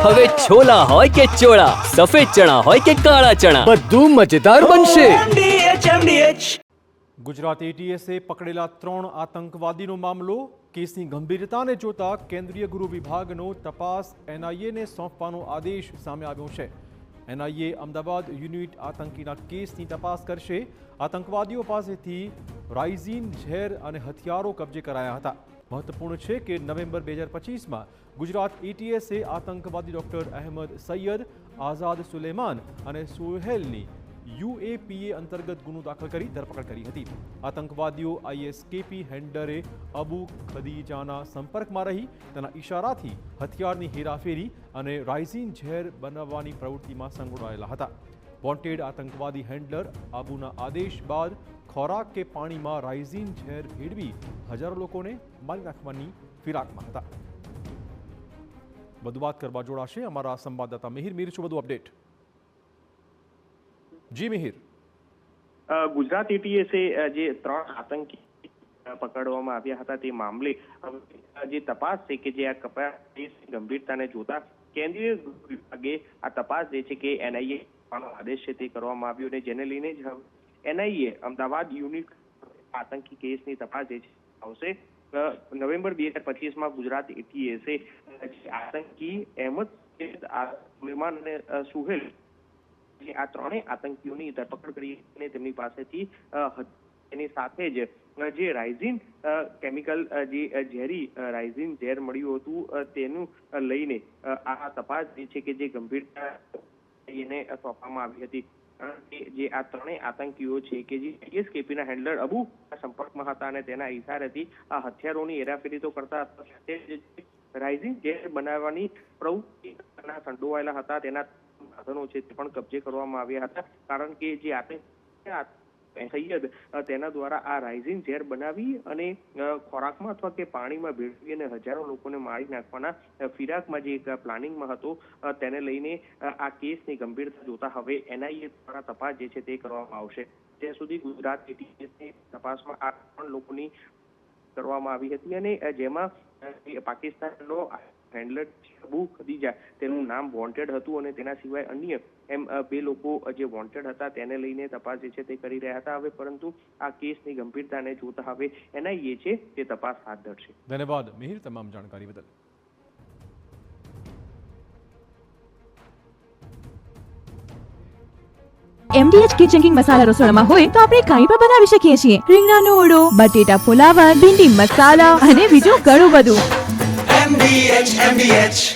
હવે છોલા હોય કે ચોળા, સફેદ ચણા હોય કે કાળા ચણા, બધું મજેદાર બનશે. ગુજરાત એટીએસે પકડેલા 3 આતંકવાદીનો મામલો. કેસની ગંભીરતાને જોતા કેન્દ્રીય ગૃહ વિભાગનો તપાસ એનઆઈએ સોંપવાનો આદેશ સામે આવ્યો છે. એનઆઈએ અમદાવાદ યુનિટ આતંકીના કેસની તપાસ કરશે. આતંકવાદીઓ પાસેથી રાઇઝિન ઝેર અને હથિયારો કબજે કરાયા હતા. મહત્વપૂર્ણ છે કે નવેમ્બર 2025માં ગુજરાત એટીએસે આતંકવાદી ડોક્ટર અહેમદ સૈયદ, આઝાદ સુલેમાન અને સુહેલની યુએપીએ અંતર્ગત ગુનો દાખલ કરી ધરપકડ કરી હતી. આતંકવાદીઓ આઈએસકેપી હેન્ડરે અબુ ખદીજાના સંપર્કમાં રહી તેના ઇશારાથી હથિયારની હેરાફેરી અને રાઇઝિન ઝેર બનાવવાની પ્રવૃત્તિમાં સંડોવાયેલા હતા. વોન્ટેડ આતંકવાદી હેન્ડલર અબુના આદેશ બાદ ખોરાક કે પાણીમાં રાઇઝિન ઝેર ભેળવી હજારો લોકોને મારી નાખવાની ફિરાકમાં હતા. વધુ વાત કરવા જોડાશે અમારા સંવાદદાતા મિહિર. મિહિર, શું વધુ અપડેટ? જી મિહિર. ગુજરાત એટીએસે જે 3 આતંકી પકડવામાં આવ્યા હતા તે મામલે જે તપાસ છે કે જે આ કેસની ગંભીરતાને જોતા કેન્દ્રીય વિભાગે આ તપાસ જે છે કે એનઆઈએ આદેશ છે તે કરવામાં આવ્યો અને જેને લઈને જ એનઆઈએ અમદાવાદ યુનિટ આતંકી કેસની તપાસ જે છે આવશે. નવેમ્બર 2025માં ગુજરાત એટીએસે આતંકી અહેમદ સુલેમાન અને સુહેલ આ 3 આતંકીઓની ધરપકડ કરી અને તેમની પાસેથી એની સાથે જ જે રાઇઝિન કેમિકલ જે ઝેરી રાઇઝિન ઝેર મળ્યું હતું તેનું લઈને આ તપાસ જે છે કે જે ગંભીરતા એને સોંપવામાં આવી હતી. જે આ 3 આતંકીઓ છે કે જે આઈએસકેપીના હેન્ડલર અબુ સંપર્કમાં હતા અને તેના ઇશારાથી આ હથિયારોની હેરાફેરી તો કરતા હતા, સાથે રાઇઝિન ઝેર બનાવવાની પ્રવૃત્તિના સંડોવાયેલા હતા. તેના સાધનો છે તે પણ કબજે કરવામાં આવ્યા હતા, કારણ કે જે આતંકી સૈયદ તેના દ્વારા આ રાઇઝિન ઝેર બનાવી અને ખોરાકમાં અથવા કે પાણીમાં ભેળવી અને હજારો લોકોને મારી નાખવાના ફિરાકમાં જે પ્લાનિંગમાં હતો તેને લઈને આ કેસની ગંભીરતા જોતા હવે એનઆઈએ દ્વારા તપાસ જે છે તે કરવામાં આવશે. ત્યાં સુધી ગુજરાત એટીએસની તપાસમાં આ 3 લોકોની કરવામાં આવી હતી અને જેમાં પાકિસ્તાનનો હેન્ડલર અબુ ખદીજા તેનું નામ વોન્ટેડ હતું અને તેના સિવાય અન્ય 2 લોકો જે વોન્ટેડ હતા તેને લઈને તપાસ જે છે તે કરી રહ્યા હતા. હવે પરંતુ આ કેસની ગંભીરતાને જોતા હવે એનઆઈએ છે તે તપાસ હાથ ધરશે. ધન્યવાદ મિહિર તમામ જાણકારી બદલ. MDH કિચન કિંગ મસાલા રસોડામાં હોય તો આપણે કાંઈ પણ બનાવી શકીએ છીએ. રીંગણાનો ઓળો, બટેટા ફુલાવર, ભીંડી મસાલા અને બીજું ઘણું બધું. MDH